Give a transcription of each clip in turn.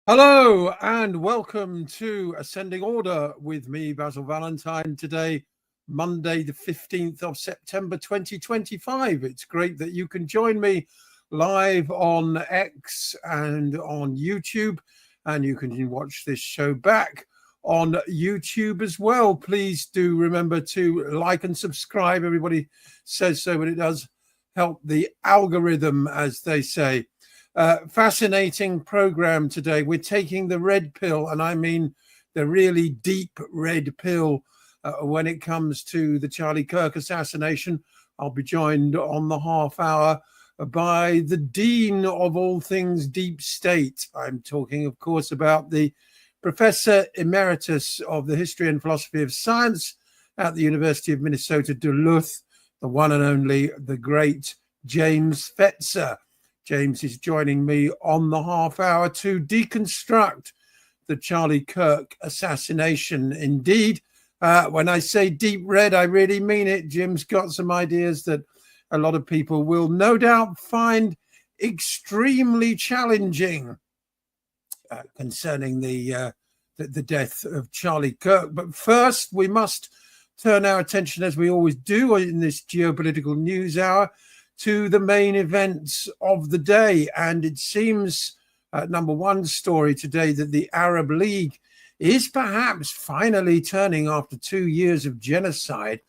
Hello and welcome to Ascending Order with me, Basil Valentine. Today, Monday, the 15th of September, 2025. It's great that you can join me live on X and on YouTube, and you can watch this show back on YouTube as well. Please do remember to like and subscribe. Everybody says so, but it does help the algorithm, as they say. Fascinating program today. We're taking the red pill, and I mean the really deep red pill when it comes to the Charlie Kirk assassination. I'll be joined on the half hour by the Dean of all things deep state. I'm talking, of course, about the Professor Emeritus of the History and Philosophy of Science at the University of Minnesota, Duluth, the one and only, the great James Fetzer. James is joining me on the half hour to deconstruct the Charlie Kirk assassination. Indeed, when I say deep red, I really mean it. Jim's got some ideas that a lot of people will no doubt find extremely challenging concerning the death of Charlie Kirk. But first, we must turn our attention, as we always do in this geopolitical news hour, to the main events of the day. And it seems, number one story today, that the Arab League is perhaps finally turning after 2 years of genocide.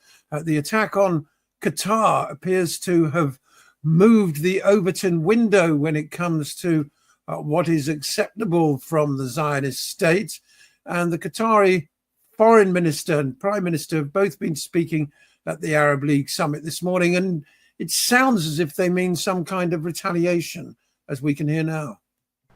The attack on Qatar appears to have moved the Overton window when it comes to what is acceptable from the Zionist state. And the Qatari foreign minister and prime minister have both been speaking at the Arab League summit this morning, and it sounds as if they mean some kind of retaliation, as we can hear now.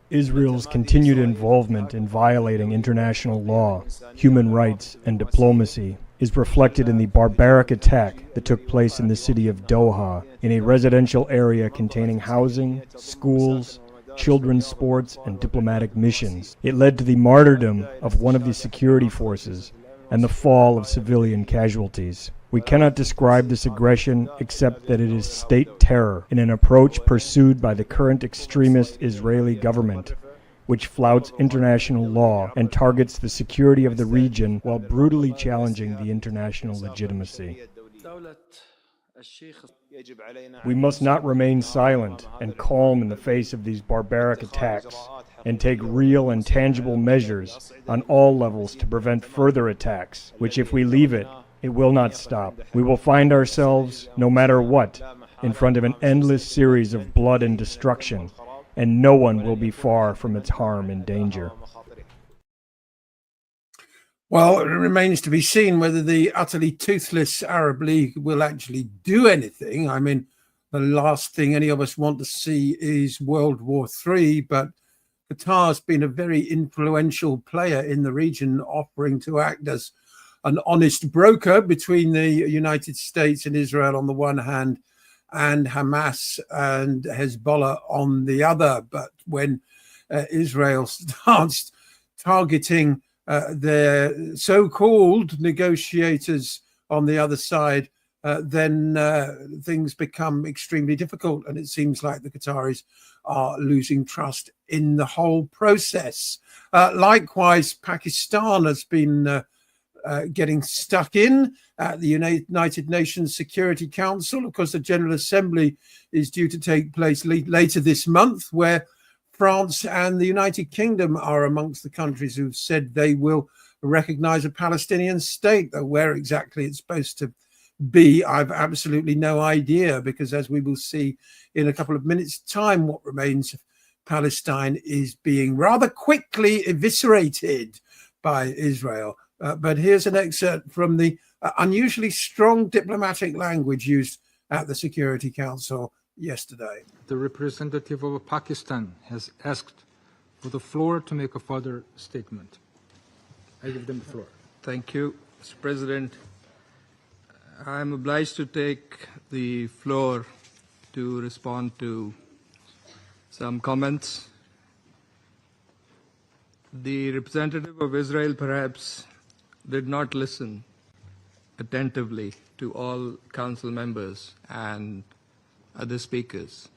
Israel's continued involvement in violating international law, human rights, and diplomacy is reflected in the barbaric attack that took place in the city of Doha, in a residential area containing housing, schools, children's sports, and diplomatic missions. It led to the martyrdom of one of the security forces and the fall of civilian casualties. We cannot describe this aggression except that it is state terror in an approach pursued by the current extremist Israeli government, which flouts international law and targets the security of the region while brutally challenging the international legitimacy. We must not remain silent and calm in the face of these barbaric attacks, and take real and tangible measures on all levels to prevent further attacks, which, if we leave it, it will not stop. We will find ourselves, no matter what, in front of an endless series of blood and destruction, and no one will be far from its harm and danger. Well, it remains to be seen whether the utterly toothless Arab League will actually do anything. I mean, the last thing any of us want to see is World War III, but Qatar's been a very influential player in the region, offering to act as an honest broker between the United States and Israel on the one hand, and Hamas and Hezbollah on the other. But when Israel starts targeting their so-called negotiators on the other side, then things become extremely difficult. And it seems like the Qataris are losing trust in the whole process. Likewise, Pakistan has been getting stuck in at the United Nations Security Council. Of course, the General Assembly is due to take place later this month, where France and the United Kingdom are amongst the countries who've said they will recognize a Palestinian state. Though where exactly it's supposed to be, I've absolutely no idea, because as we will see in a couple of minutes' time, what remains of Palestine is being rather quickly eviscerated by Israel. But here's an excerpt from the unusually strong diplomatic language used at the Security Council yesterday. The representative of Pakistan has asked for the floor to make a further statement. I give them the floor. Thank you, Mr. President. I'm obliged to take the floor to respond to some comments. The representative of Israel perhaps did not listen attentively to all council members and other speakers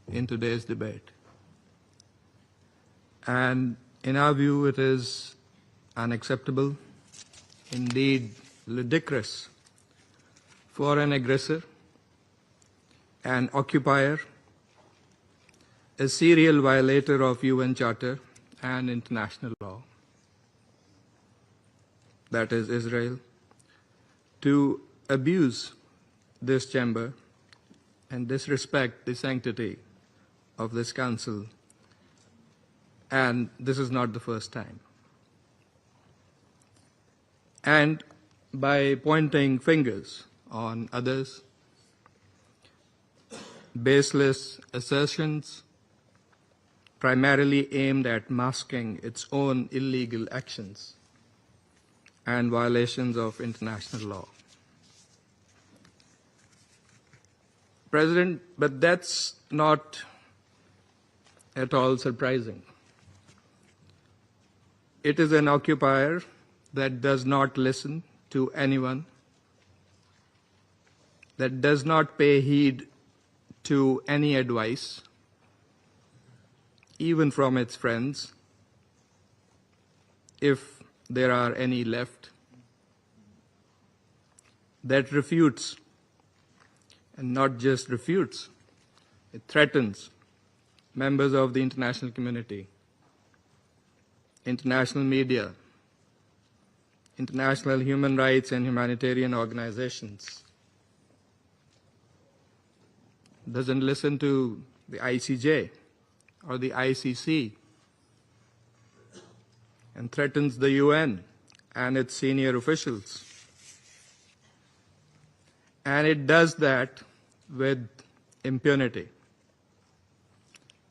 in today's debate. And In our view, it is unacceptable, indeed ludicrous, for an aggressor, an occupier, a serial violator of UN Charter and international law, that is Israel, to abuse this chamber and disrespect the sanctity of this council. And this is not the first time. And by pointing fingers on others, baseless assertions primarily aimed at masking its own illegal actions and violations of international law. President, but that's not at all surprising. It is an occupier that does not listen to anyone, that does not pay heed to any advice, even from its friends, if there are any left, that refutes, and not just refutes, it threatens members of the international community, international media, international human rights and humanitarian organizations, doesn't listen to the ICJ or the ICC, and threatens the UN and its senior officials. And it does that with impunity,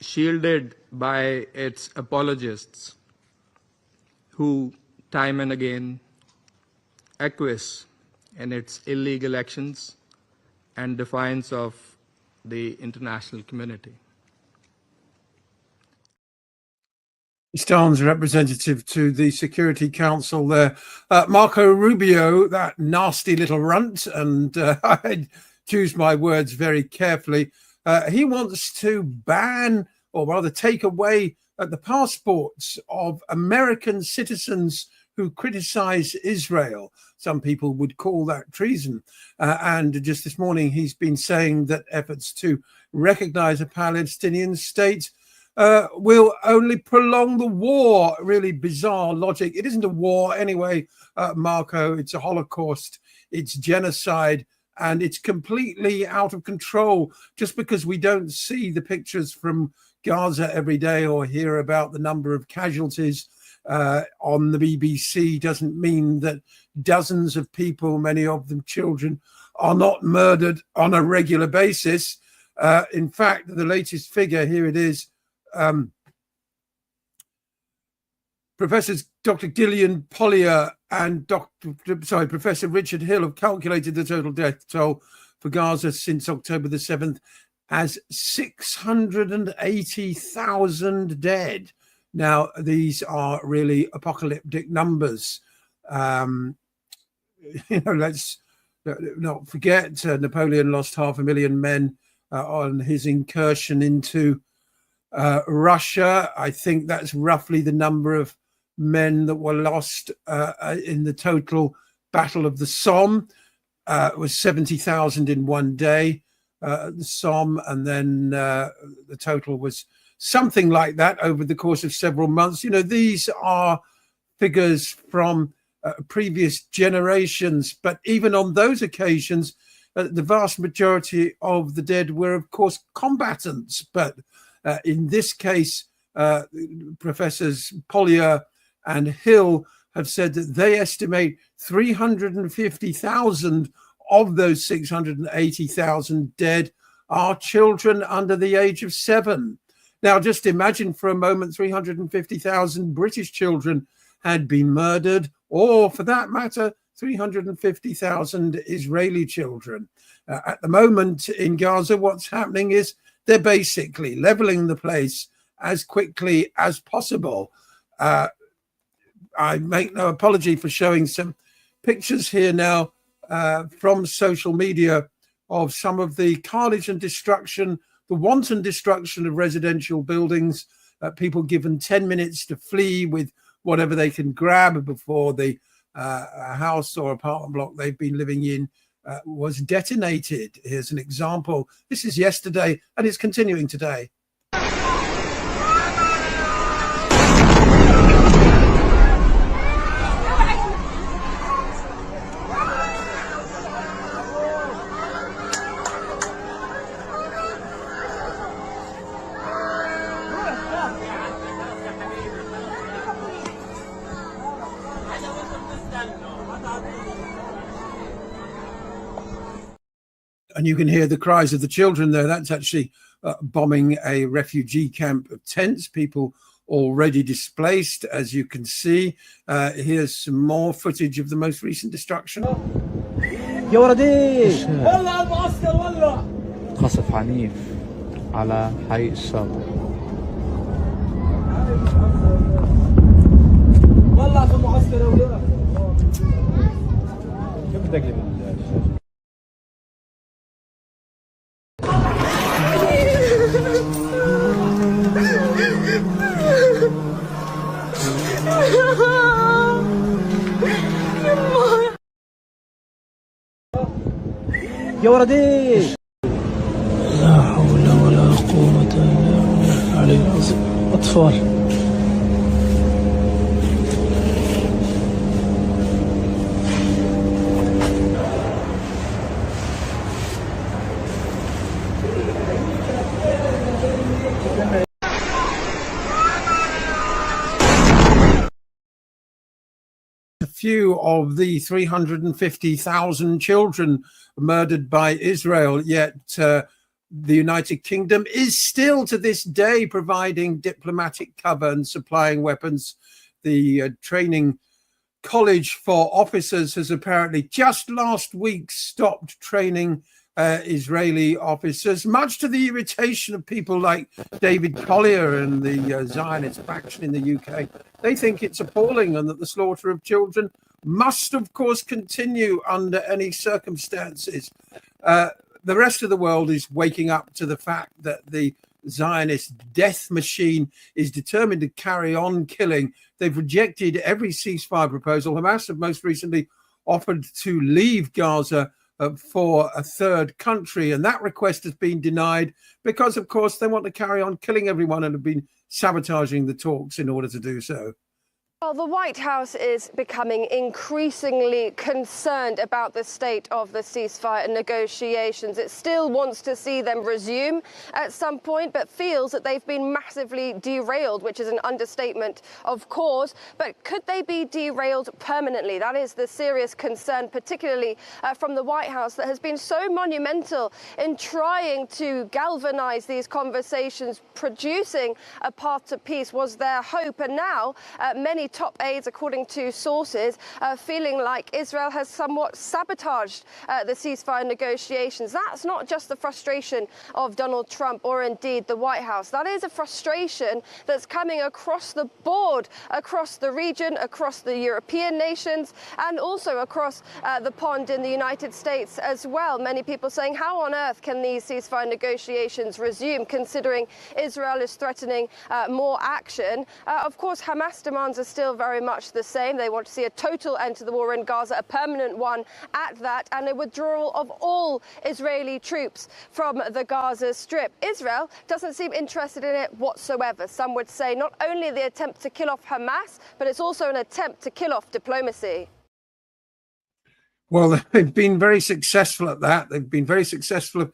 shielded by its apologists who time and again acquiesce in its illegal actions and defiance of the international community. Pakistan's representative to the Security Council there, Marco Rubio, that nasty little runt, and I choose my words very carefully. He wants to ban, or rather take away, the passports of American citizens who criticize Israel. Some people would call that treason. And just this morning, he's been saying that efforts to recognize a Palestinian state will only prolong the war. Really bizarre logic. It isn't a war anyway, Marco. It's a Holocaust. It's genocide. And it's completely out of control. Just because we don't see the pictures from Gaza every day or hear about the number of casualties on the BBC doesn't mean that dozens of people, many of them children, are not murdered on a regular basis. In fact, the latest figure, here it is, Professors Dr. Gillian Pollier and Professor Richard Hill have calculated the total death toll for Gaza since October the 7th as 680,000 dead. Now, these are really apocalyptic numbers. Let's not forget Napoleon lost 500,000 men on his incursion into Russia. I think that's roughly the number of men that were lost in the total Battle of the Somme. It was 70,000 in one day, the Somme, and then the total was something like that over the course of several months. You know, these are figures from previous generations, but even on those occasions, the vast majority of the dead were, of course, combatants. But in this case, Professors Pollier and Hill have said that they estimate 350,000 of those 680,000 dead are children under the age of 7. Now, just imagine for a moment 350,000 British children had been murdered, or for that matter, 350,000 Israeli children. At the moment in Gaza, what's happening is they're basically leveling the place as quickly as possible. I make no apology for showing some pictures here now from social media of some of the carnage and destruction, the wanton destruction of residential buildings people given 10 minutes to flee with whatever they can grab before the house or apartment block they've been living in was detonated. Here's an example. This is yesterday, and it's continuing today. And you can hear the cries of the children there. That's actually bombing a refugee camp of tents. People already displaced, as you can see. Here's some more footage of the most recent destruction. قصف عنيف على حي الشاطئ. والله في معسكر أولاد. كيف بدك يا ولدي لا حول ولا قوة إلا بالله عليه العظيم. أطفال few of the 350,000 children murdered by Israel, yet the United Kingdom is still to this day providing diplomatic cover and supplying weapons. The training college for officers has apparently just last week stopped training Israeli officers, much to the irritation of people like David Collier and the Zionist faction in the UK. They think it's appalling and that the slaughter of children must, of course, continue under any circumstances. The rest of the world is waking up to the fact that the Zionist death machine is determined to carry on killing. They've rejected every ceasefire proposal. Hamas have most recently offered to leave Gaza for a third country, and that request has been denied because, of course, they want to carry on killing everyone and have been sabotaging the talks in order to do so. Well, the White House is becoming increasingly concerned about the state of the ceasefire negotiations. It still wants to see them resume at some point, but feels that they've been massively derailed, which is an understatement, of course. But could they be derailed permanently? That is the serious concern, particularly from the White House, that has been so monumental in trying to galvanize these conversations. Producing a path to peace was their hope, and now many top aides, according to sources, feeling like Israel has somewhat sabotaged the ceasefire negotiations. That's not just the frustration of Donald Trump or indeed the White House. That is a frustration that's coming across the board, across the region, across the European nations, and also across the pond in the United States as well. Many people saying, how on earth can these ceasefire negotiations resume, considering Israel is threatening more action? Of course, Hamas demands are still very much the same. They want to see a total end to the war in Gaza, a permanent one at that, and a withdrawal of all Israeli troops from the Gaza Strip. Israel doesn't seem interested in it whatsoever. Some would say not only the attempt to kill off Hamas, but it's also an attempt to kill off diplomacy. Well, they've been very successful at that. They've been very successful at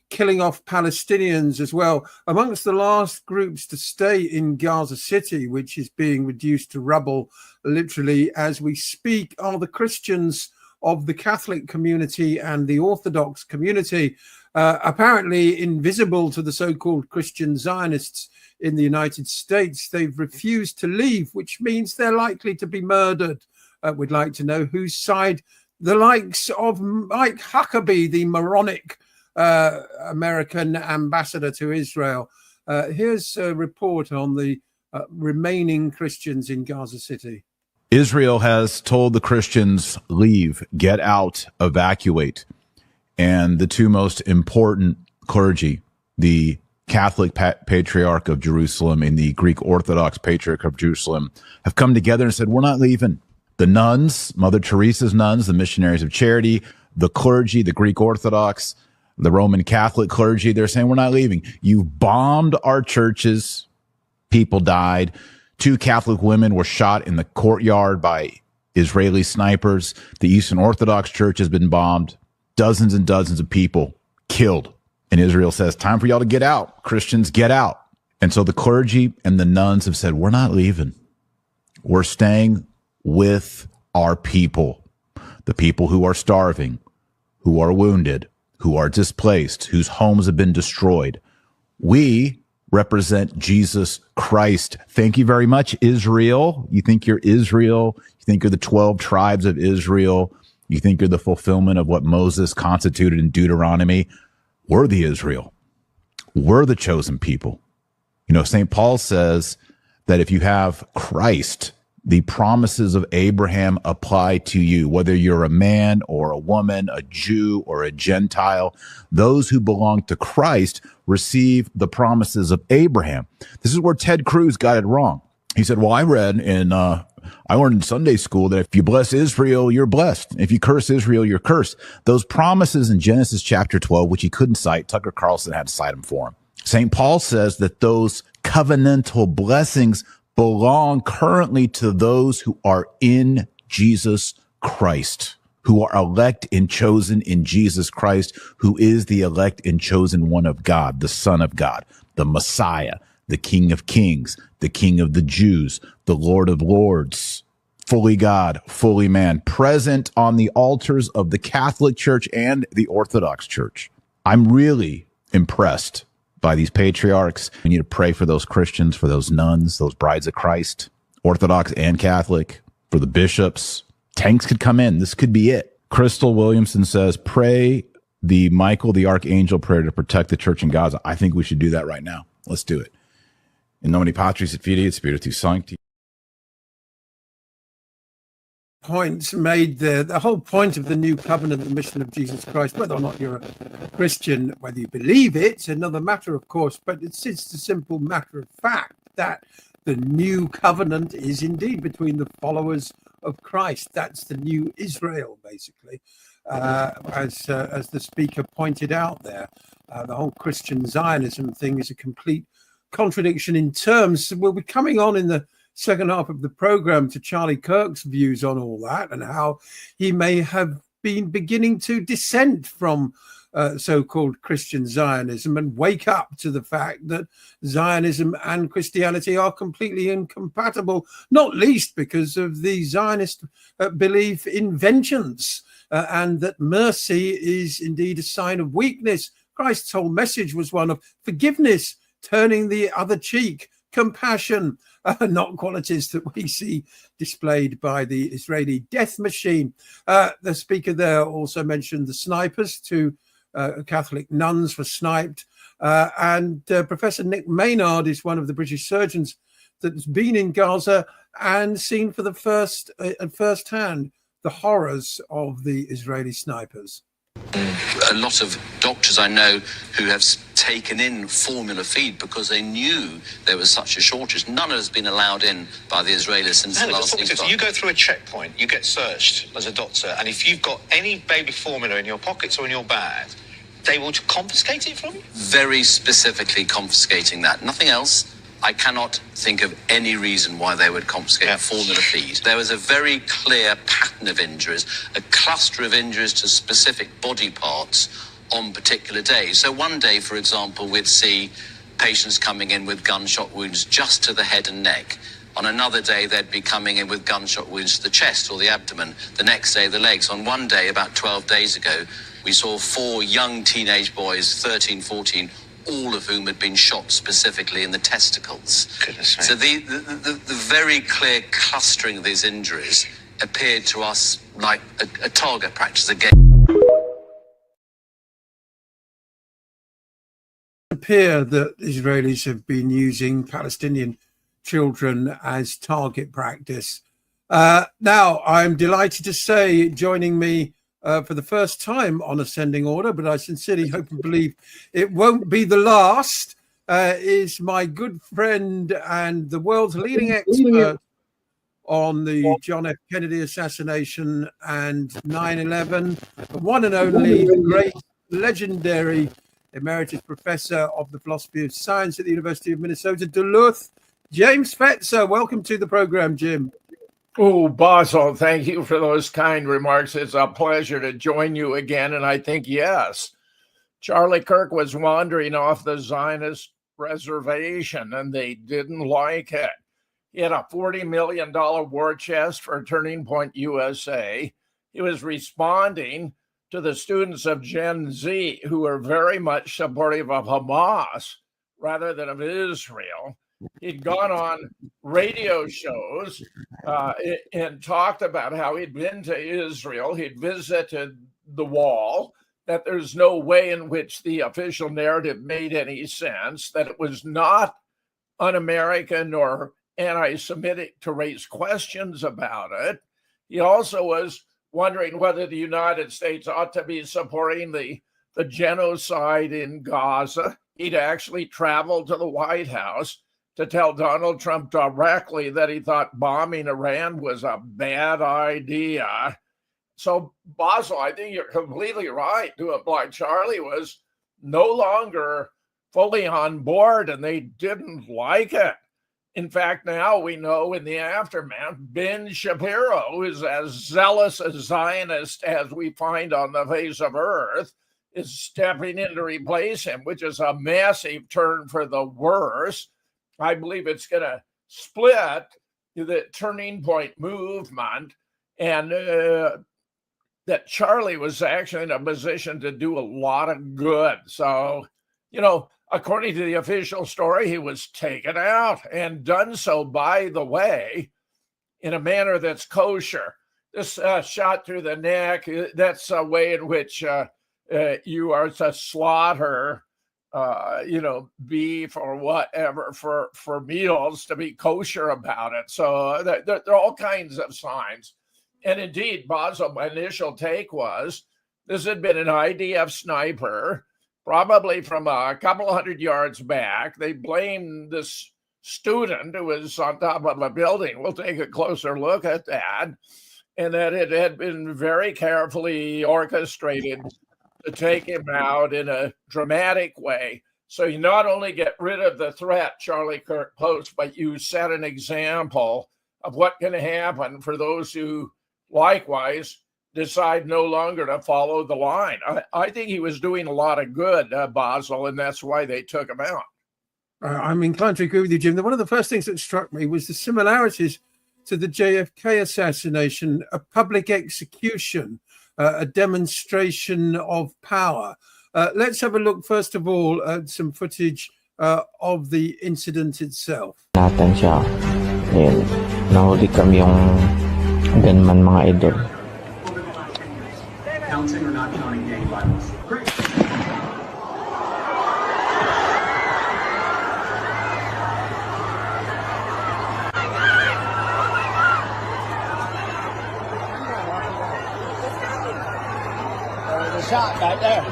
killing off Palestinians as well. Amongst the last groups to stay in Gaza City, which is being reduced to rubble literally as we speak, are the Christians of the Catholic community and the Orthodox community, apparently invisible to the so-called Christian Zionists in the United States. They've refused to leave, which means they're likely to be murdered. We'd like to know whose side the likes of Mike Huckabee, the moronic American ambassador to Israel. Here's a report on the remaining Christians in Gaza City. Israel has told the Christians, leave, get out, evacuate. And the two most important clergy, the Catholic Patriarch of Jerusalem and the Greek Orthodox Patriarch of Jerusalem have come together and said, we're not leaving. The nuns, Mother Teresa's nuns, the missionaries of charity, the clergy, the Greek Orthodox, the Roman Catholic clergy, they're saying, we're not leaving. You bombed our churches. People died. 2 Catholic women were shot in the courtyard by Israeli snipers. The Eastern Orthodox Church has been bombed. Dozens and dozens of people killed. And Israel says, time for y'all to get out. Christians, get out. And so the clergy and the nuns have said, we're not leaving. We're staying with our people, the people who are starving, who are wounded, who are displaced, whose homes have been destroyed. We represent Jesus Christ. Thank you very much, Israel. You think you're Israel. You think you're the 12 tribes of Israel. You think you're the fulfillment of what Moses constituted in Deuteronomy. We're the Israel. We're the chosen people. You know, St. Paul says that if you have Christ, the promises of Abraham apply to you, whether you're a man or a woman, a Jew or a Gentile. Those who belong to Christ receive the promises of Abraham. This is where Ted Cruz got it wrong. He said, well, I learned in Sunday school that if you bless Israel, you're blessed. If you curse Israel, you're cursed. Those promises in Genesis chapter 12, which he couldn't cite, Tucker Carlson had to cite them for him. St. Paul says that those covenantal blessings belong currently to those who are in Jesus Christ, who are elect and chosen in Jesus Christ, who is the elect and chosen one of God, the Son of God, the Messiah, the King of Kings, the King of the Jews, the Lord of Lords, fully God, fully man, present on the altars of the Catholic Church and the Orthodox Church. I'm really impressed by these patriarchs. We need to pray for those Christians, for those nuns, those brides of Christ, Orthodox and Catholic, for the bishops. Tanks could come in. This could be it. Crystal Williamson says, pray the Michael the Archangel prayer to protect the church in Gaza. I think we should do that right now. Let's do it. In nomine Patris et Filii et Spiritus Sancti. Points made there. The whole point of the new covenant, the mission of Jesus Christ, whether or not you're a Christian, whether you believe it's another matter, of course, but it's the simple matter of fact that the new covenant is indeed between the followers of Christ. That's the new Israel, basically, as the speaker pointed out there. The whole Christian Zionism thing is a complete contradiction in terms. So we'll be coming on in the second half of the program to Charlie Kirk's views on all that and how he may have been beginning to dissent from so-called Christian Zionism and wake up to the fact that Zionism and Christianity are completely incompatible, not least because of the Zionist belief in vengeance and that mercy is indeed a sign of weakness. Christ's whole message was one of forgiveness, turning the other cheek, compassion, not qualities that we see displayed by the Israeli death machine. The speaker there also mentioned the snipers. 2 Catholic nuns were sniped. And Professor Nick Maynard is one of the British surgeons that's been in Gaza and seen for the first hand the horrors of the Israeli snipers. A lot of doctors I know who have taken in formula feed because they knew there was such a shortage. None has been allowed in by the Israelis since the last ceasefire. You go through a checkpoint, you get searched as a doctor, and if you've got any baby formula in your pockets or in your bag, they will confiscate it from you? Very specifically confiscating that. Nothing else. I cannot think of any reason why they would confiscate formula feed. There was a very clear pattern of injuries, a cluster of injuries to specific body parts on particular days. So one day, for example, we'd see patients coming in with gunshot wounds just to the head and neck. On another day, they'd be coming in with gunshot wounds to the chest or the abdomen. The next day, the legs. On one day, about 12 days ago, we saw 4 young teenage boys, 13, 14, all of whom had been shot specifically in the testicles. Goodness me. So the very clear clustering of these injuries appeared to us like a target practice again. It appears that Israelis have been using Palestinian children as target practice. Now, I'm delighted to say, joining me for the first time on Ascending Order, but I sincerely hope and believe it won't be the last. is my good friend and the world's leading expert on the John F. Kennedy assassination and 9/11, the one and only, the great, legendary emeritus professor of the philosophy of science at the University of Minnesota, Duluth, James Fetzer. Welcome to the program, Jim. Oh, Basil, thank you for those kind remarks. It's a pleasure to join you again. And I think, yes, Charlie Kirk was wandering off the Zionist reservation and they didn't like it. He had a $40 million war chest for Turning Point USA. He was responding to the students of Gen Z who were very much supportive of Hamas rather than of Israel. He'd gone on radio shows and talked about how he'd been to Israel. He'd visited the wall, that there's no way in which the official narrative made any sense, that it was not un-American or anti-Semitic to raise questions about it. He also was wondering whether the United States ought to be supporting the genocide in Gaza. He'd actually traveled to the White House to tell Donald Trump directly that he thought bombing Iran was a bad idea. So, Basil, I think you're completely right to imply Charlie was no longer fully on board and they didn't like it. In fact, now we know in the aftermath, Ben Shapiro is as zealous a Zionist as we find on the face of earth, is stepping in to replace him, which is a massive turn for the worse. I believe it's going to split the Turning Point movement, and that Charlie was actually in a position to do a lot of good. So, according to the official story, he was taken out and done so, by the way, in a manner that's kosher. This shot through the neck, that's a way in which you are to slaughter beef or whatever for meals, to be kosher about it. So there are all kinds of signs. And indeed, Basil, my initial take was this had been an IDF sniper, probably from a couple of 100 yards back. They blamed this student who was on top of a building. We'll take a closer look at that. And that it had been very carefully orchestrated to take him out in a dramatic way. So you not only get rid of the threat Charlie Kirk posed, but you set an example of what can happen for those who likewise decide no longer to follow the line. I think he was doing a lot of good, Basil, and that's why they took him out. I'm inclined to agree with you, Jim. One of the first things that struck me was the similarities to the JFK assassination, a public execution, a demonstration of power. Let's have a look, first of all, at some footage of the incident itself. Natin siya. Ayun, nahuli kami yung ganman mga idol. Counting or not counting gang violence? Great. Shot right there.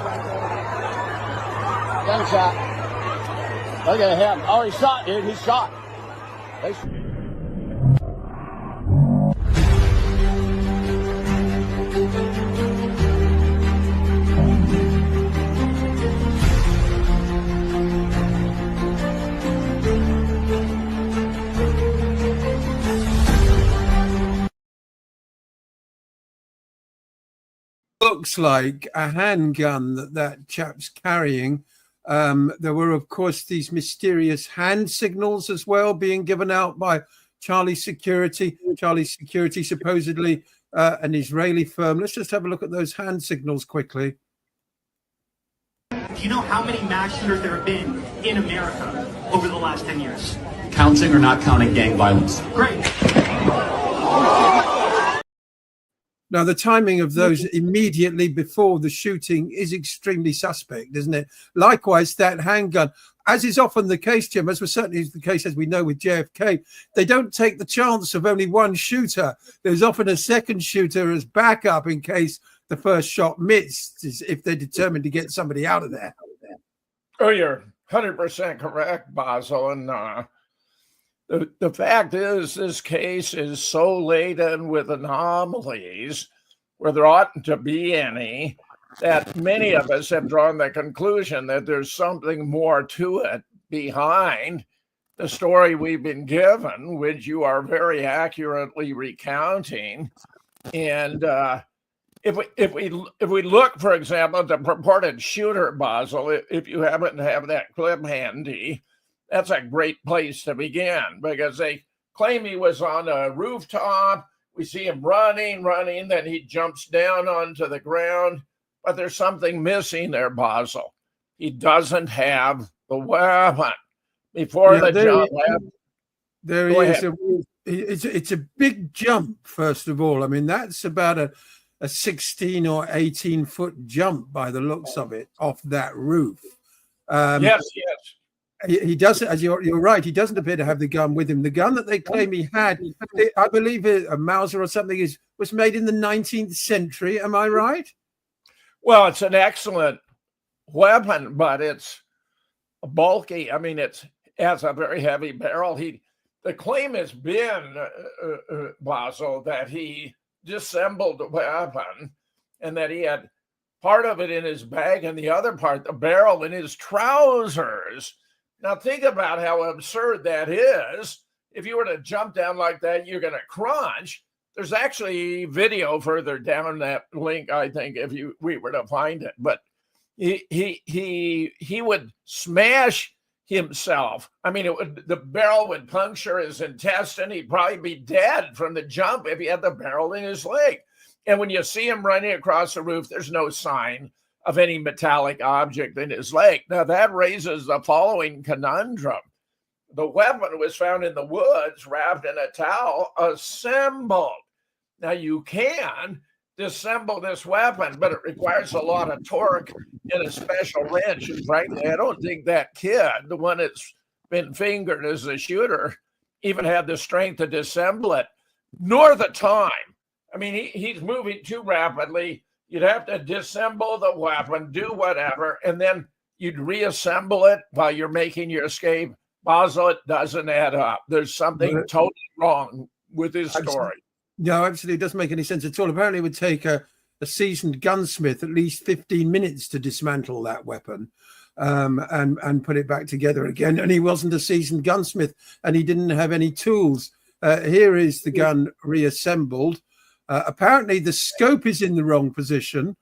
Gunshot. Look at him. Oh, he's shot, dude. He's shot. Looks like a handgun that chap's carrying. There were, of course, these mysterious hand signals as well being given out by Charlie's security. Charlie's security, supposedly an Israeli firm. Let's just have a look at those hand signals quickly. Do you know how many mass shooters there have been in America over the last 10 years? Counting or not counting gang violence? Great. Now, the timing of those immediately before the shooting is extremely suspect, isn't it? Likewise, that handgun, as is often the case, Jim, as was certainly the case, as we know with JFK, they don't take the chance of only one shooter. There's often a second shooter as backup in case the first shot missed, if they're determined to get somebody out of there. Oh, you're 100% correct, Basil. And the fact is, this case is so laden with anomalies where there oughtn't to be any, that many of us have drawn the conclusion that there's something more to it behind the story we've been given, which you are very accurately recounting. And if we look, for example, at the purported shooter, Basil, if you happen to have that clip handy, that's a great place to begin, because they claim he was on a rooftop. We see him running, then he jumps down onto the ground. But there's something missing there, Basil. He doesn't have the weapon. Before the jump, there he is. It's a big jump, first of all. I mean, that's about a 16 or 18-foot jump by the looks of it off that roof. Yes. He doesn't, as you're right, he doesn't appear to have the gun with him. The gun that they claim he had, I believe a Mauser or something, was made in the 19th century. Am I right? Well, it's an excellent weapon, but it's bulky. I mean, it has a very heavy barrel. The claim has been, Basil, that he disassembled the weapon and that he had part of it in his bag and the other part, the barrel, in his trousers. Now, think about how absurd that is. If you were to jump down like that, you're going to crunch. There's actually video further down that link, I think, if we were to find it. But he would smash himself. I mean, the barrel would puncture his intestine. He'd probably be dead from the jump if he had the barrel in his leg. And when you see him running across the roof, there's no sign of any metallic object in his leg. Now, that raises the following conundrum. The weapon was found in the woods, wrapped in a towel, assembled. Now, you can disassemble this weapon, but it requires a lot of torque and a special wrench. And frankly, I don't think that kid, the one that's been fingered as a shooter, even had the strength to disassemble it, nor the time. I mean, he's moving too rapidly. You'd have to disassemble the weapon, do whatever, and then you'd reassemble it while you're making your escape. Basil, it doesn't add up. There's something totally wrong with his story. No, absolutely. It doesn't make any sense at all. Apparently, it would take a seasoned gunsmith at least 15 minutes to dismantle that weapon and put it back together again. And he wasn't a seasoned gunsmith, and he didn't have any tools. Here is the gun reassembled. Apparently, the scope is in the wrong position.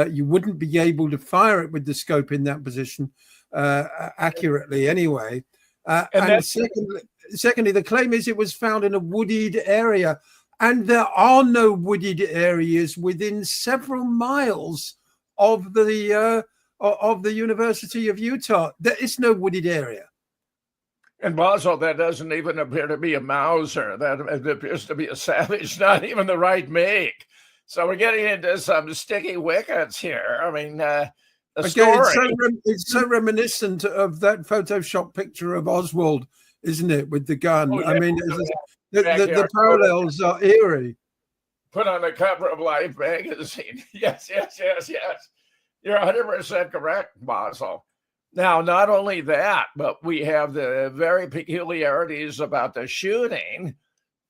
You wouldn't be able to fire it with the scope in that position accurately anyway. And secondly, the claim is it was found in a wooded area. And there are no wooded areas within several miles of the University of Utah. There is no wooded area. And Basil, that doesn't even appear to be a Mauser. That appears to be a Savage, not even the right make. So we're getting into some sticky wickets here. I mean, it's so reminiscent of that Photoshop picture of Oswald, isn't it, with the gun? Oh, yeah. I mean, the parallels are eerie. Put on the cover of Life magazine. Yes. You're 100% correct, Basil. Now, not only that, but we have the very peculiarities about the shooting.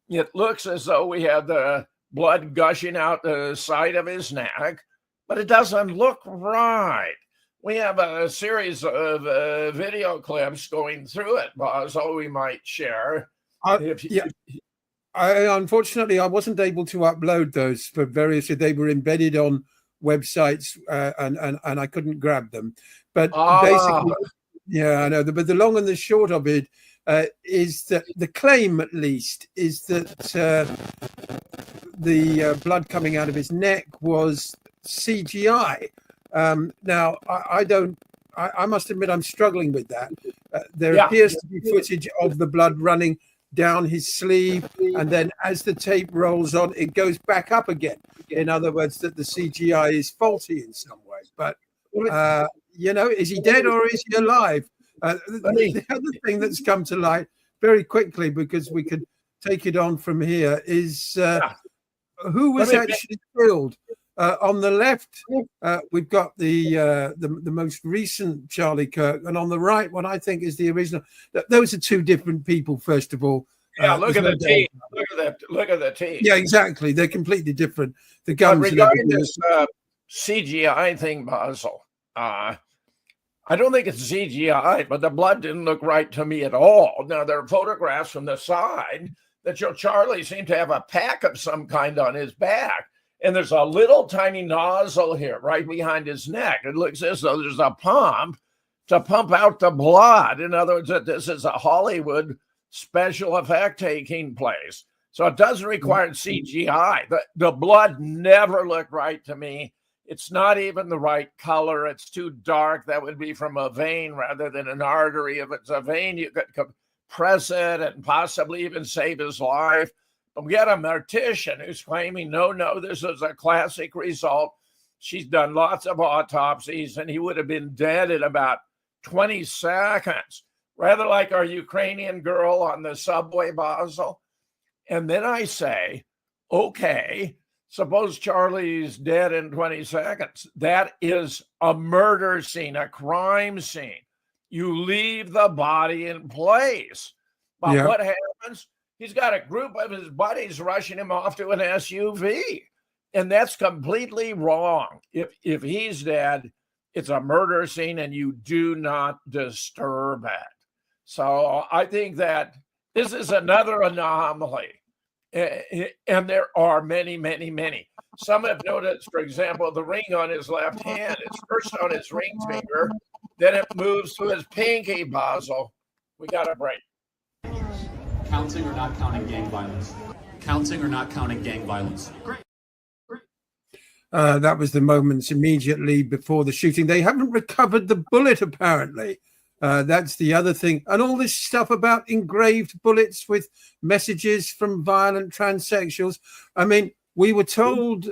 It looks as though we have the blood gushing out the side of his neck, but it doesn't look right. We have a series of video clips going through it, Basil, we might share. Unfortunately, I wasn't able to upload those for various. They were embedded on websites, and I couldn't grab them. But basically, yeah, I know. But the long and the short of it is that the claim, at least, is that the blood coming out of his neck was CGI. Now, I must admit, I'm struggling with that. There appears to be footage of the blood running down his sleeve, and then as the tape rolls on, it goes back up again. In other words, that the CGI is faulty in some way. But is he dead or is he alive? The other thing that's come to light very quickly, because we could take it on from here, is who was actually killed On the left, we've got the most recent Charlie Kirk, and on the right, what I think is the original. Those are two different people. First of all, yeah, look at the teeth. Look at the teeth. Yeah, exactly. They're completely different. The guns. But regarding this CGI thing, Basil, I don't think it's CGI, but the blood didn't look right to me at all. Now, there are photographs from the side that show Charlie seemed to have a pack of some kind on his back. And there's a little tiny nozzle here right behind his neck. It looks as though there's a pump to pump out the blood. In other words, that this is a Hollywood special effect taking place. So it doesn't require CGI. The blood never looked right to me. It's not even the right color. It's too dark. That would be from a vein rather than an artery. If it's a vein, you could compress it and possibly even save his life. But we got a mortician who's claiming, no, this is a classic result. She's done lots of autopsies, and he would have been dead in about 20 seconds, rather like our Ukrainian girl on the subway, Basil. And then I say, okay, suppose Charlie's dead in 20 seconds. That is a murder scene, a crime scene. You leave the body in place. But what happens? He's got a group of his buddies rushing him off to an SUV. And that's completely wrong. If he's dead, it's a murder scene and you do not disturb it. So I think that this is another anomaly. And there are many, many, many. Some have noticed, for example, the ring on his left hand. It's first on his ring finger, then it moves to his pinky, Basil. We got a break. Counting or not counting gang violence? Counting or not counting gang violence? Great. That was the moments immediately before the shooting. They haven't recovered the bullet, apparently. That's the other thing. And all this stuff about engraved bullets with messages from violent transsexuals. I mean, we were told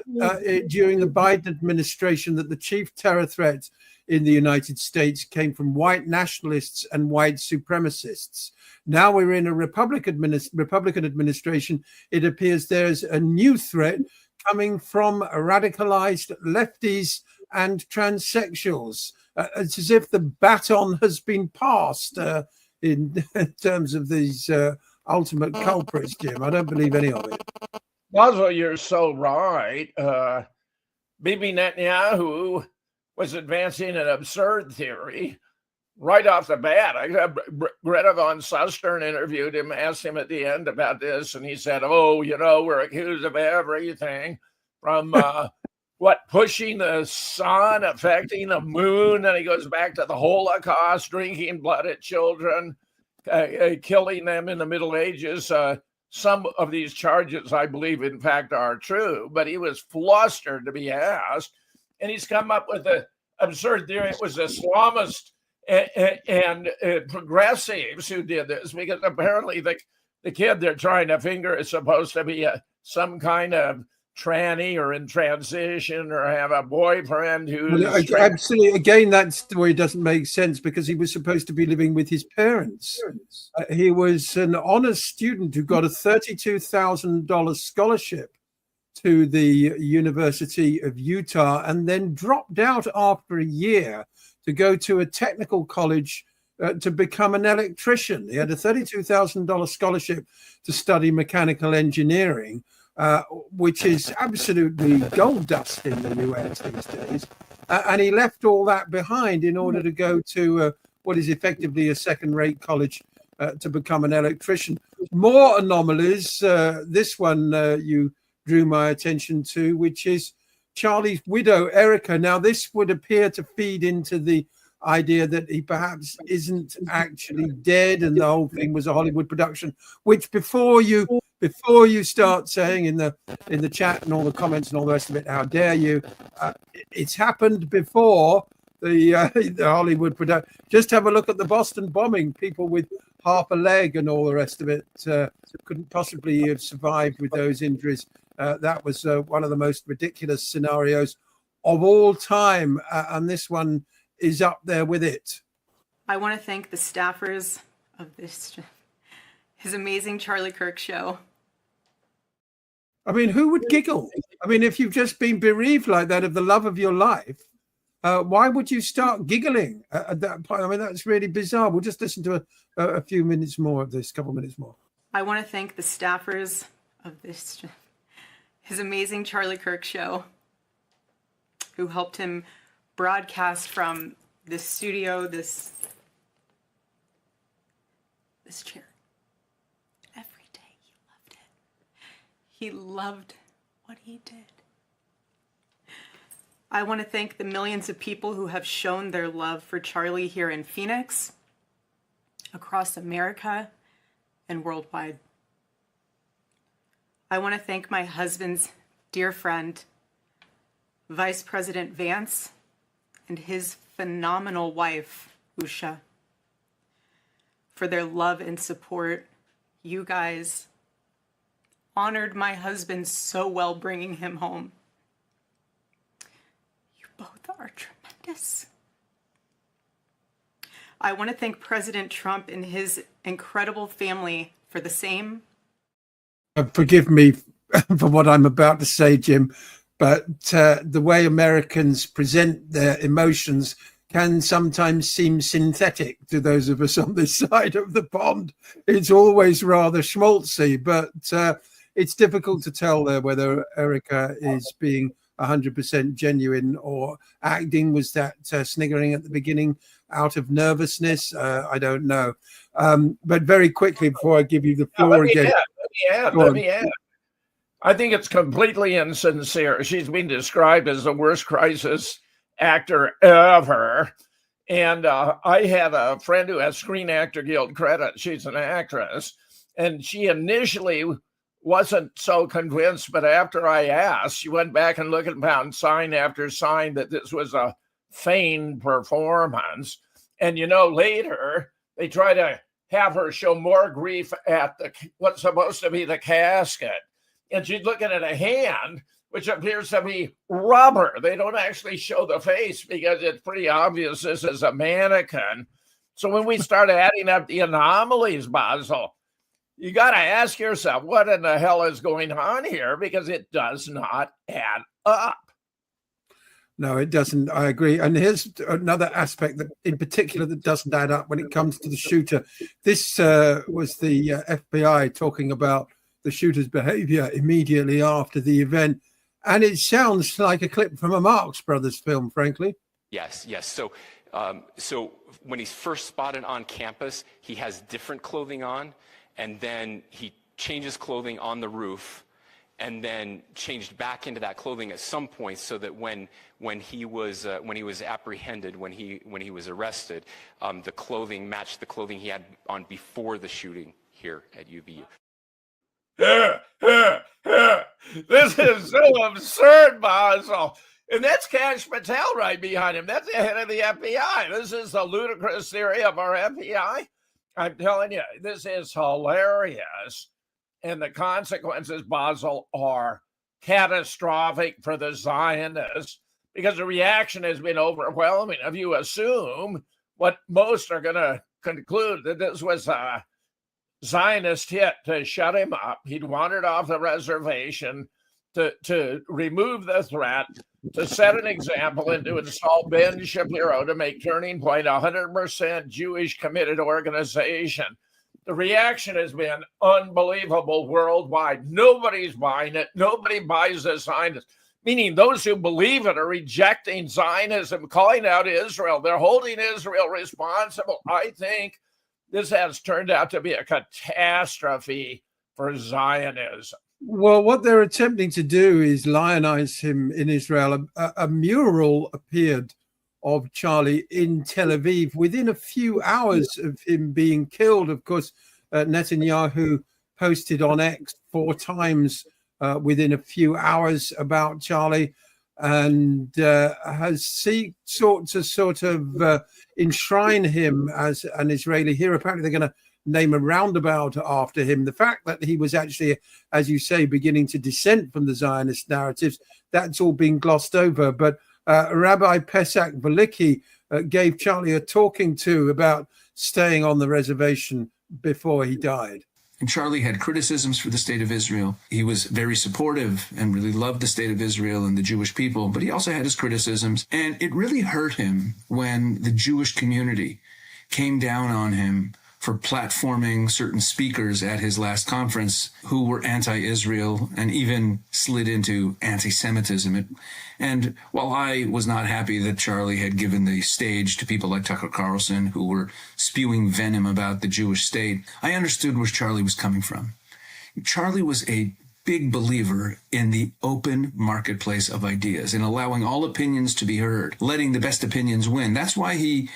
during the Biden administration that the chief terror threat in the United States came from white nationalists and white supremacists. Now we're in a Republican administration. It appears there's a new threat coming from radicalized lefties and transsexuals. It's as if the baton has been passed in terms of these ultimate culprits, Jim. I don't believe any of it. Basil, you're so right. Bibi Netanyahu was advancing an absurd theory right off the bat. Greta von Susteren interviewed him, asked him at the end about this, and he said, we're accused of everything from pushing the sun, affecting the moon, and he goes back to the Holocaust, drinking blood at children, killing them in the Middle Ages. Some of these charges, I believe, in fact, are true, but he was flustered to be asked, and he's come up with an absurd theory. It was Islamists and progressives who did this, because apparently the kid they're trying to finger is supposed to be some kind of tranny or in transition or have a boyfriend who's absolutely. Again, that story doesn't make sense because he was supposed to be living with his parents. He was an honors student who got a $32,000 scholarship to the University of Utah and then dropped out after a year to go to a technical college to become an electrician. He had a $32,000 scholarship to study mechanical engineering, which is absolutely gold dust in the US these days. And he left all that behind in order to go to what is effectively a second-rate college to become an electrician. More anomalies. This one you drew my attention to, which is Charlie's widow, Erica. Now, this would appear to feed into the idea that he perhaps isn't actually dead and the whole thing was a Hollywood production, which before you start saying in the chat and all the comments and all the rest of it, how dare you, it's happened before the Hollywood production. Just have a look at the Boston bombing. People with half a leg and all the rest of it couldn't possibly have survived with those injuries. That was one of the most ridiculous scenarios of all time, and this one is up there with it. I want to thank the staffers of his amazing Charlie Kirk show. I mean, who would giggle? I mean, if you've just been bereaved like that of the love of your life, why would you start giggling at that point? I mean, that's really bizarre. We'll just listen to a few minutes more of this, couple minutes more. I want to thank the staffers of his amazing Charlie Kirk show, who helped him broadcast from this studio, this chair. Every day he loved it. He loved what he did. I want to thank the millions of people who have shown their love for Charlie here in Phoenix, across America, and worldwide. I want to thank my husband's dear friend, Vice President Vance, and his phenomenal wife, Usha, for their love and support. You guys honored my husband so well bringing him home. You both are tremendous. I want to thank President Trump and his incredible family for the same. Forgive me for what I'm about to say, Jim, but the way Americans present their emotions can sometimes seem synthetic to those of us on this side of the pond. It's always rather schmaltzy, but it's difficult to tell there whether Erica is being 100% genuine or acting. Was that sniggering at the beginning out of nervousness? I don't know. But very quickly, before I give you the floor again. Let me add. I think it's completely insincere. She's been described as the worst crisis actor ever. And I have a friend who has Screen Actor Guild credit. She's an actress. And she initially wasn't so convinced, but after I asked, she went back and looked and found sign after sign that this was a feigned performance. And, later they try to have her show more grief at what's supposed to be the casket. And she's looking at a hand, which appears to be rubber. They don't actually show the face because it's pretty obvious this is a mannequin. So when we start adding up the anomalies, Basil, you got to ask yourself, what in the hell is going on here? Because it does not add up. No, it doesn't. I agree. And here's another aspect that in particular that doesn't add up when it comes to the shooter. This was the FBI talking about the shooter's behavior immediately after the event. And it sounds like a clip from a Marx Brothers film, frankly. Yes. So when he's first spotted on campus, he has different clothing on, and then he changes clothing on the roof, and then changed back into that clothing at some point, so that when he was apprehended, when he was arrested, the clothing matched the clothing he had on before the shooting here at UVU. This is so absurd, Basil. And that's Kash Patel right behind him. That's the head of the FBI. This is the ludicrous theory of our FBI. I'm telling you, this is hilarious. And the consequences, Basil, are catastrophic for the Zionists because the reaction has been overwhelming. If you assume what most are going to conclude that this was a Zionist hit to shut him up, he'd wandered off the reservation to remove the threat, to set an example, and to install Ben Shapiro to make Turning Point a 100% Jewish committed organization. The reaction has been unbelievable worldwide. Nobody's buying it. Nobody buys the Zionists, meaning those who believe it are rejecting Zionism, calling out Israel. They're holding Israel responsible. I think this has turned out to be a catastrophe for Zionism. Well, what they're attempting to do is lionize him in Israel. A mural appeared of Charlie in Tel Aviv within a few hours of him being killed. Of course, Netanyahu posted on X 4 times within a few hours about Charlie, and has sought to sort of enshrine him as an Israeli hero. Apparently, they're going to name a roundabout after him. The fact that he was actually, as you say, beginning to dissent from the Zionist narratives, that's all been glossed over. But Rabbi Pesach Velicki gave Charlie a talking to about staying on the reservation before he died. And Charlie had criticisms for the state of Israel. He was very supportive and really loved the state of Israel and the Jewish people, but he also had his criticisms. And it really hurt him when the Jewish community came down on him for platforming certain speakers at his last conference who were anti-Israel and even slid into anti-Semitism. And while I was not happy that Charlie had given the stage to people like Tucker Carlson who were spewing venom about the Jewish state, I understood where Charlie was coming from. Charlie was a big believer in the open marketplace of ideas, in allowing all opinions to be heard, letting the best opinions win. That's why he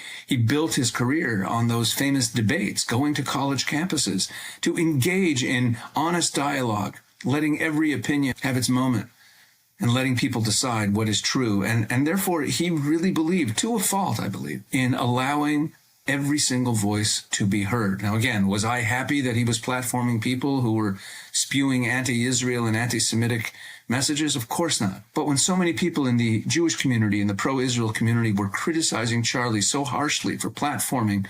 built his career on those famous debates, going to college campuses to engage in honest dialogue, letting every opinion have its moment and letting people decide what is true. And therefore, he really believed, to a fault, I believe, in allowing every single voice to be heard. Now, again, was I happy that he was platforming people who were spewing anti-Israel and anti-Semitic messages? Of course not. But when so many people in the Jewish community and the pro-Israel community were criticizing Charlie so harshly for platforming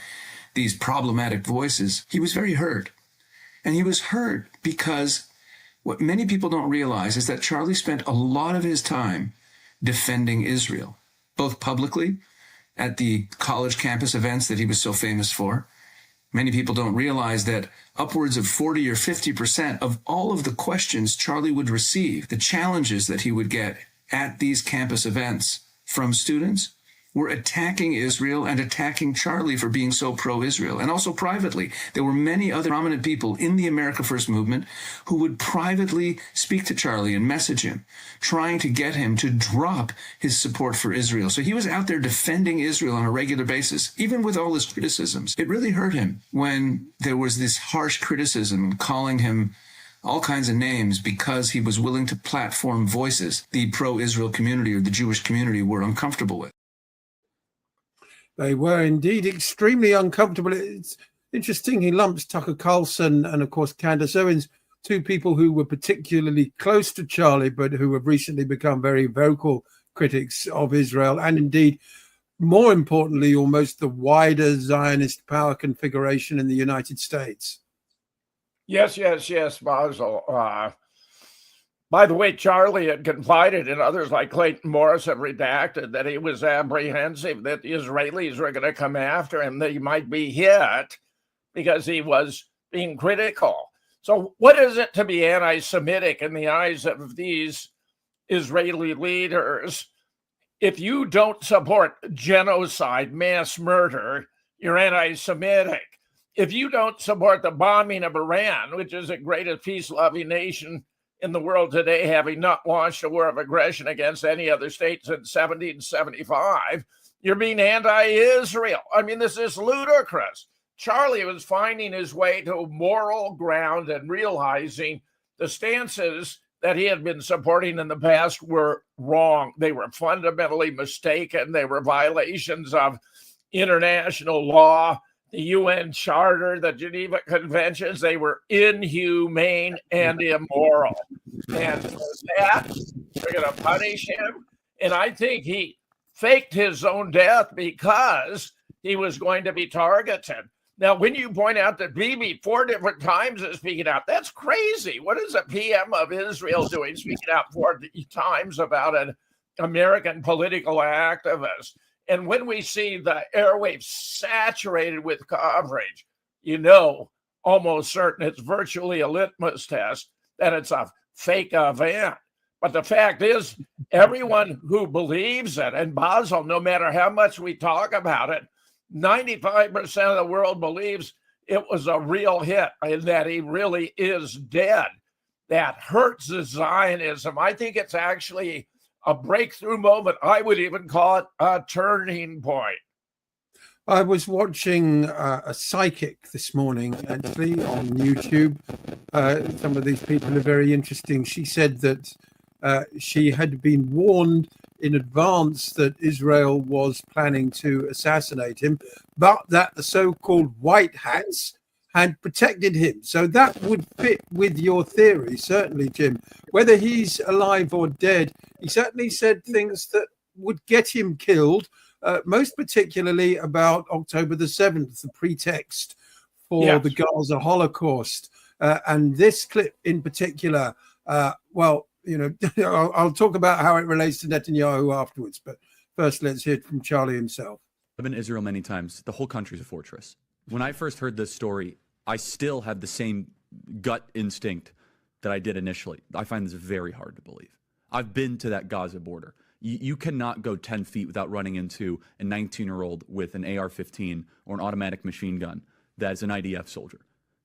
these problematic voices, he was very hurt. And he was hurt because what many people don't realize is that Charlie spent a lot of his time defending Israel, both publicly at the college campus events that he was so famous for. Many people don't realize that upwards of 40 or 50% of all of the questions Charlie would receive, the challenges that he would get at these campus events from students, were attacking Israel and attacking Charlie for being so pro-Israel. And also privately, there were many other prominent people in the America First movement who would privately speak to Charlie and message him, trying to get him to drop his support for Israel. So he was out there defending Israel on a regular basis, even with all his criticisms. It really hurt him when there was this harsh criticism calling him all kinds of names because he was willing to platform voices the pro-Israel community or the Jewish community were uncomfortable with. They were indeed extremely uncomfortable. It's interesting he lumps Tucker Carlson and, of course, Candace Owens, two people who were particularly close to Charlie, but who have recently become very vocal critics of Israel and, indeed, more importantly, almost the wider Zionist power configuration in the United States. Yes, Basil. By the way, Charlie had confided, and others like Clayton Morris have redacted, that he was apprehensive that the Israelis were going to come after him, that he might be hit because he was being critical. So what is it to be anti-Semitic in the eyes of these Israeli leaders? If you don't support genocide, mass murder, you're anti-Semitic. If you don't support the bombing of Iran, which is the greatest peace-loving nation in the world today, having not launched a war of aggression against any other state since 1775, you're being anti-Israel. I mean, this is ludicrous. Charlie was finding his way to moral ground and realizing the stances that he had been supporting in the past were wrong. They were fundamentally mistaken. They were violations of international law, the UN Charter, the Geneva Conventions. They were inhumane and immoral. And for that, we're going to punish him. And I think he faked his own death because he was going to be targeted. Now, when you point out that Bibi 4 different times is speaking out, that's crazy. What is a PM of Israel doing speaking out 4 times about an American political activist? And when we see the airwaves saturated with coverage, you know, almost certain it's virtually a litmus test that it's a fake event. But the fact is, everyone who believes it, and Basil, no matter how much we talk about it, 95% of the world believes it was a real hit and that he really is dead. That hurts the Zionism. I think it's actually a breakthrough moment. I would even call it a turning point. I was watching a psychic this morning, actually, on YouTube. Some of these people are very interesting. She said that she had been warned in advance that Israel was planning to assassinate him, but that the so-called white hats had protected him. So that would fit with your theory, certainly, Jim. Whether he's alive or dead, he certainly said things that would get him killed, most particularly about October the 7th, the pretext for the Gaza Holocaust. And this clip in particular, well, you know, I'll talk about how it relates to Netanyahu afterwards. But first, let's hear from Charlie himself. I've been to Israel many times. The whole country's a fortress. When I first heard this story, I still had the same gut instinct that I did initially. I find this very hard to believe. I've been to that Gaza border. You cannot go 10 feet without running into a 19-year-old with an AR-15 or an automatic machine gun that's an IDF soldier,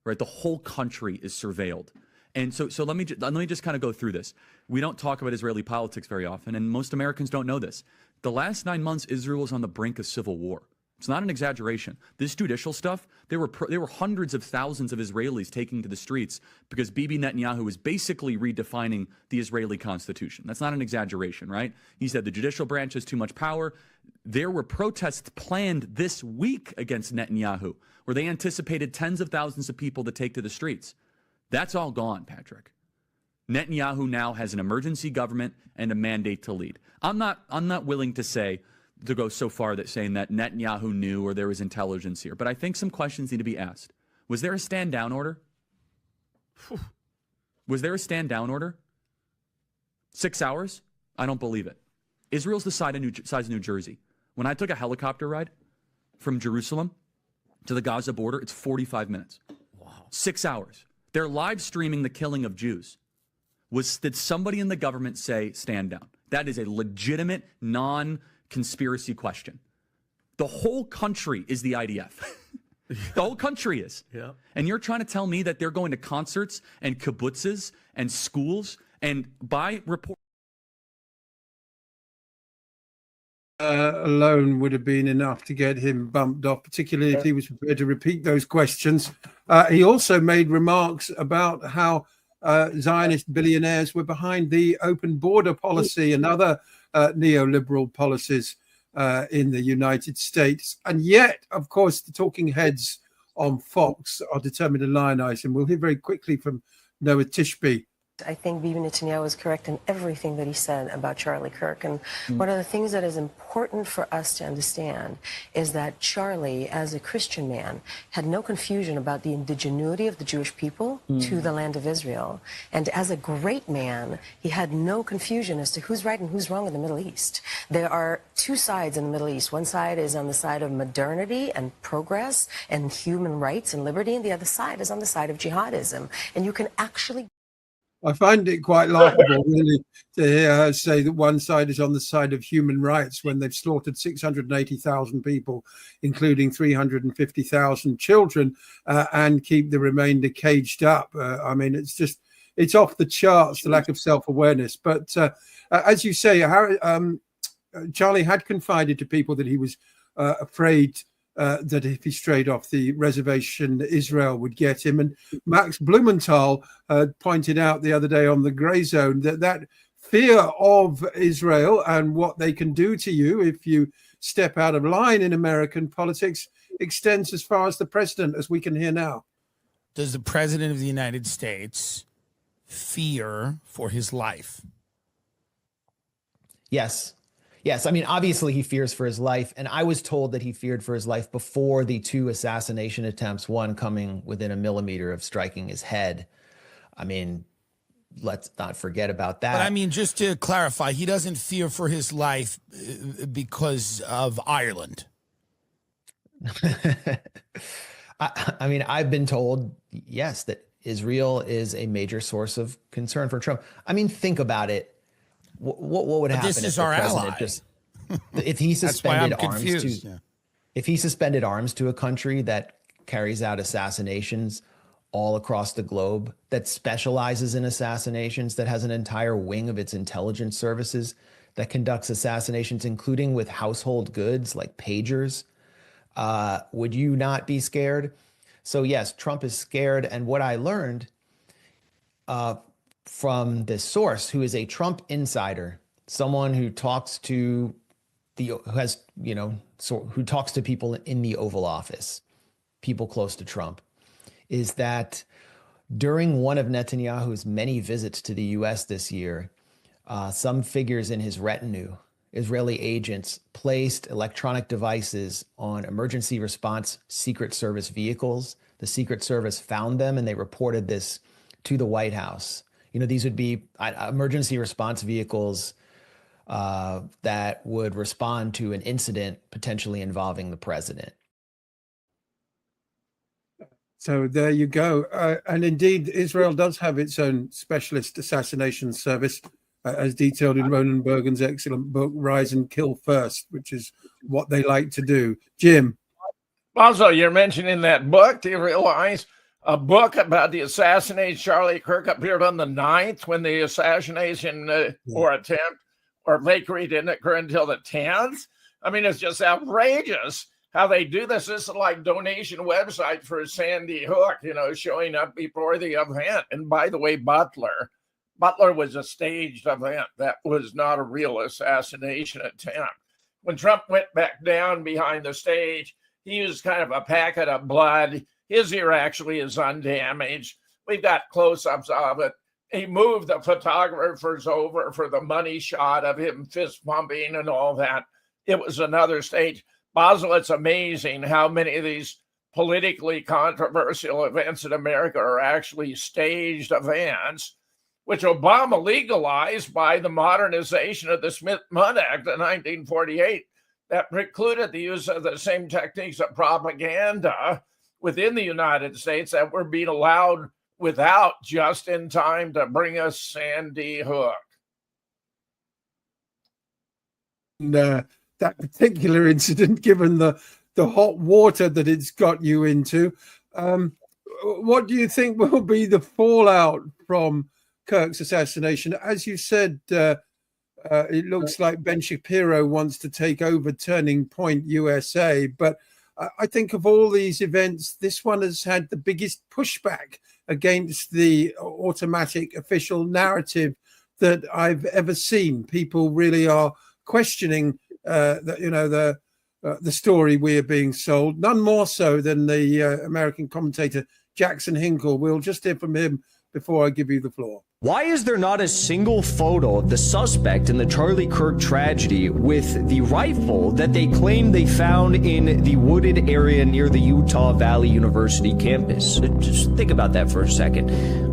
right? The whole country is surveilled. And so let me just kind of go through this. We don't talk about Israeli politics very often, and most Americans don't know this. The last 9 months, Israel was on the brink of civil war. It's not an exaggeration. This judicial stuff, there were hundreds of thousands of Israelis taking to the streets because Bibi Netanyahu was basically redefining the Israeli constitution. That's not an exaggeration, right? He said the judicial branch has too much power. There were protests planned this week against Netanyahu, where they anticipated tens of thousands of people to take to the streets. That's all gone, Patrick. Netanyahu now has an emergency government and a mandate to lead. I'm not willing to go so far that saying that Netanyahu knew or there was intelligence here, but I think some questions need to be asked. Was there a stand down order? Was there a stand down order? 6 hours? I don't believe it. Israel's the size of New Jersey. When I took a helicopter ride from Jerusalem to the Gaza border, it's 45 minutes. Wow. 6 hours. They're live streaming the killing of Jews. Did somebody in the government say stand down? That is a legitimate, non-conspiracy question. The whole country is the IDF. The whole country is. Yeah. And you're trying to tell me that they're going to concerts and kibbutzes and schools and by report alone would have been enough to get him bumped off, particularly if he was prepared to repeat those questions. He also made remarks about how Zionist billionaires were behind the open border policy and other neoliberal policies in the United States. And yet, of course, the talking heads on Fox are determined to lionize him. We'll hear very quickly from Noah Tishby. I think Bibi Netanyahu is correct in everything that he said about Charlie Kirk. And one of the things that is important for us to understand is that Charlie, as a Christian man, had no confusion about the indigeneity of the Jewish people to the land of Israel. And as a great man, he had no confusion as to who's right and who's wrong in the Middle East. There are two sides in the Middle East. One side is on the side of modernity and progress and human rights and liberty, and the other side is on the side of jihadism. And you can actually... I find it quite laughable, really, to hear her say that one side is on the side of human rights when they've slaughtered 680,000 people, including 350,000 children, and keep the remainder caged up. I mean, it's off the charts, the lack of self-awareness. But as you say, Charlie had confided to people that he was afraid that if he strayed off the reservation, Israel would get him. And Max Blumenthal pointed out the other day on the Grey Zone that fear of Israel and what they can do to you if you step out of line in American politics extends as far as the president, as we can hear now. Does the president of the United States fear for his life? Yes. Yes, I mean, obviously he fears for his life, and I was told that he feared for his life before the two assassination attempts, one coming within a millimeter of striking his head. I mean, let's not forget about that. But I mean, just to clarify, he doesn't fear for his life because of Ireland. I mean, I've been told, yes, that Israel is a major source of concern for Trump. I mean, think about it. What would happen if the president if he suspended arms if he suspended arms to a country that carries out assassinations all across the globe, that specializes in assassinations, that has an entire wing of its intelligence services that conducts assassinations, including with household goods like pagers? Would you not be scared? So yes, Trump is scared. And what I learned from this source, who is a Trump insider, someone who talks to who talks to people in the Oval Office, people close to Trump, is that during one of Netanyahu's many visits to the U.S. this year, some figures in his retinue, Israeli agents, placed electronic devices on emergency response Secret Service vehicles the Secret Service found them and they reported this to the White House. You know, these would be emergency response vehicles that would respond to an incident potentially involving the president. So there you go. And indeed, Israel does have its own specialist assassination service, as detailed in Ronan Bergen's excellent book, Rise and Kill First, which is what they like to do. Jim. Also, you're mentioning that book. Do you realize a book about the assassination Charlie Kirk appeared on the 9th when the assassination or attempt or fakery didn't occur until the 10th? I mean, it's just outrageous how they do this. This is like donation website for Sandy Hook, you know, showing up before the event. And by the way, Butler was a staged event. That was not a real assassination attempt. When Trump went back down behind the stage, he used kind of a packet of blood. His ear actually is undamaged. We've got close-ups of it. He moved the photographers over for the money shot of him fist pumping and all that. It was another stage. Basil, it's amazing how many of these politically controversial events in America are actually staged events, which Obama legalized by the modernization of the Smith-Munn Act in 1948 that precluded the use of the same techniques of propaganda within the United States that were being allowed without just in time to bring us Sandy Hook. That particular incident, given the hot water that it's got you into, what do you think will be the fallout from Kirk's assassination? As you said, it looks like Ben Shapiro wants to take over Turning Point USA, but I think of all these events, this one has had the biggest pushback against the automatic official narrative that I've ever seen. People really are questioning the story we are being sold, none more so than the American commentator Jackson Hinkle. We'll just hear from him before I give you the floor. Why is there not a single photo of the suspect in the Charlie Kirk tragedy with the rifle that they claim they found in the wooded area near the Utah Valley University campus? Just think about that for a second.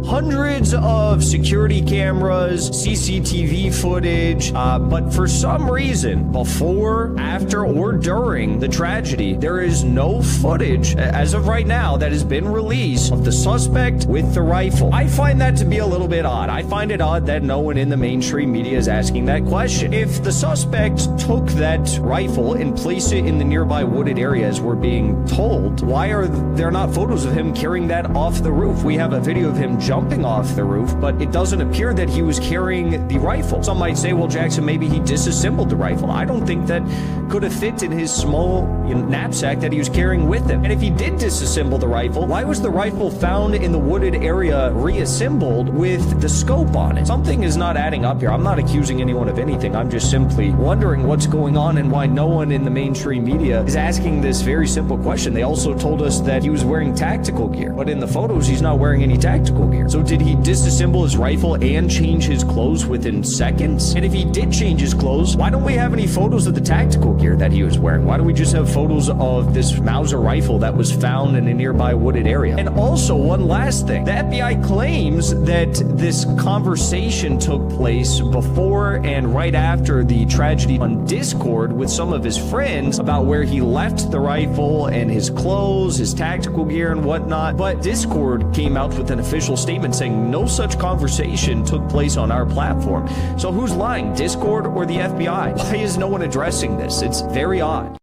Hundreds of security cameras, CCTV footage, but for some reason, before, after, or during the tragedy, there is no footage, as of right now, that has been released of the suspect with the rifle. I find that to be a little bit odd. I find it odd that no one in the mainstream media is asking that question. If the suspect took that rifle and placed it in the nearby wooded area, as we're being told, why are there not photos of him carrying that off the roof? We have a video of him jumping off the roof, but it doesn't appear that he was carrying the rifle. Some might say, well, Jackson, maybe he disassembled the rifle. I don't think that could have fit in his small knapsack that he was carrying with him. And if he did disassemble the rifle, why was the rifle found in the wooded area reassembled with the scope on it? Something is not adding up here. I'm not accusing anyone of anything. I'm just simply wondering what's going on and why no one in the mainstream media is asking this very simple question. They also told us that he was wearing tactical gear, but in the photos, he's not wearing any tactical gear. So did he disassemble his rifle and change his clothes within seconds? And if he did change his clothes, why don't we have any photos of the tactical gear that he was wearing? Why do we just have photos of this Mauser rifle that was found in a nearby wooded area? And also, one last thing. The FBI claims that this conversation took place before and right after the tragedy on Discord with some of his friends about where he left the rifle and his clothes, his tactical gear and whatnot. But Discord came out with an official statement saying no such conversation took place on our platform. So who's lying, Discord or the FBI? Why is no one addressing this? It's very odd.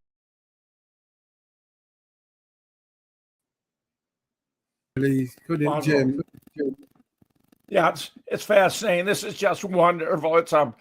Please, put in Jim. Yeah, it's fascinating. This is just wonderful. It's a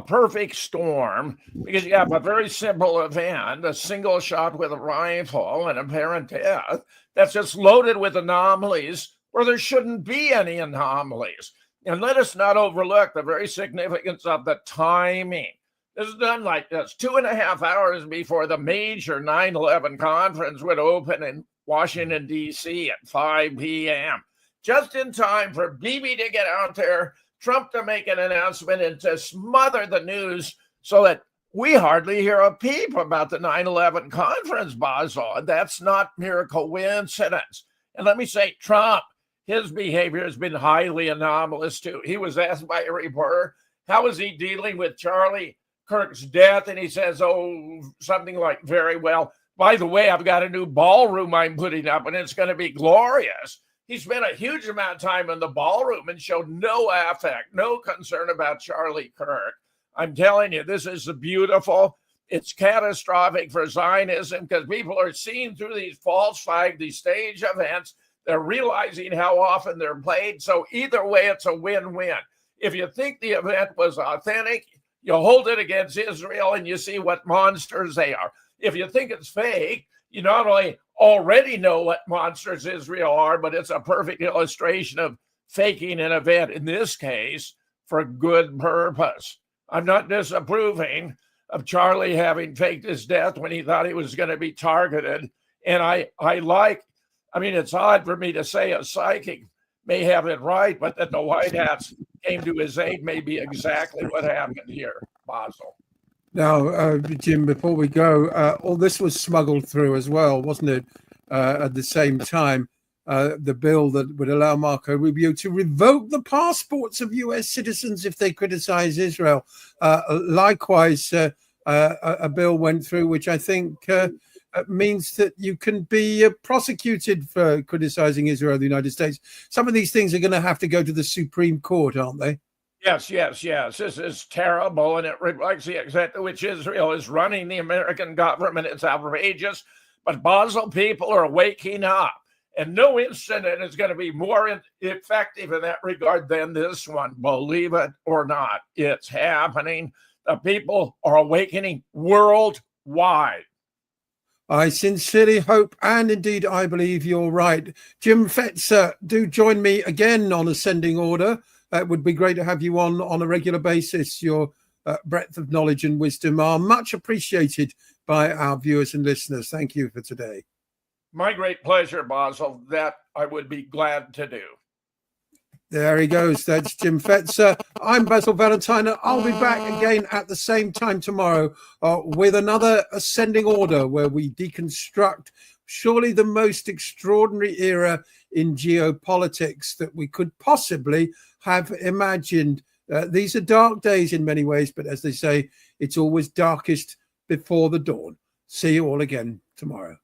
perfect storm because you have a very simple event, a single shot with a rifle and apparent death that's just loaded with anomalies where there shouldn't be any anomalies. And let us not overlook the very significance of the timing. This is done like this 2.5 hours before the major 9/11 conference would open in Washington, D.C. at 5 p.m. Just in time for Bibi to get out there, Trump to make an announcement, and to smother the news so that we hardly hear a peep about the 9/11 conference, Basil. That's not mere coincidence. And let me say, Trump, his behavior has been highly anomalous too. He was asked by a reporter, how is he dealing with Charlie Kirk's death? And he says, oh, something like, very well. By the way, I've got a new ballroom I'm putting up, and it's going to be glorious. He spent a huge amount of time in the ballroom and showed no affect, no concern about Charlie Kirk. I'm telling you, this is beautiful. It's catastrophic for Zionism because people are seeing through these falsified, these stage events. They're realizing how often they're played. So either way, it's a win-win. If you think the event was authentic, you hold it against Israel and you see what monsters they are. If you think it's fake, you not only already know what monsters Israel are, but it's a perfect illustration of faking an event, in this case, for good purpose. I'm not disapproving of Charlie having faked his death when he thought he was going to be targeted. And I mean, it's odd for me to say a psychic may have it right, but that the White Hats came to his aid may be exactly what happened here, Basil. Now, Jim, before we go, all this was smuggled through as well, wasn't it? At the same time, the bill that would allow Marco Rubio to revoke the passports of U.S. citizens if they criticize Israel. Likewise, a bill went through which I think means that you can be prosecuted for criticizing Israel, the United States. Some of these things are going to have to go to the Supreme Court, aren't they? Yes. This is terrible, and it reflects the extent to which Israel is running the American government. It's outrageous, but Basel people are waking up, and no incident is going to be more effective in that regard than this one. Believe it or not, it's happening. The people are awakening worldwide. I sincerely hope, and indeed I believe you're right. Jim Fetzer, do join me again on Ascending Order. It would be great to have you on a regular basis. Your breadth of knowledge and wisdom are much appreciated by our viewers and listeners. Thank you for today. My great pleasure, Basil. That I would be glad to do. There he goes. That's Jim Fetzer. I'm Basil Valentine. I'll be back again at the same time tomorrow with another Ascending Order where we deconstruct surely the most extraordinary era in geopolitics that we could possibly have imagined. These are dark days in many ways, but as they say, it's always darkest before the dawn. See you all again tomorrow.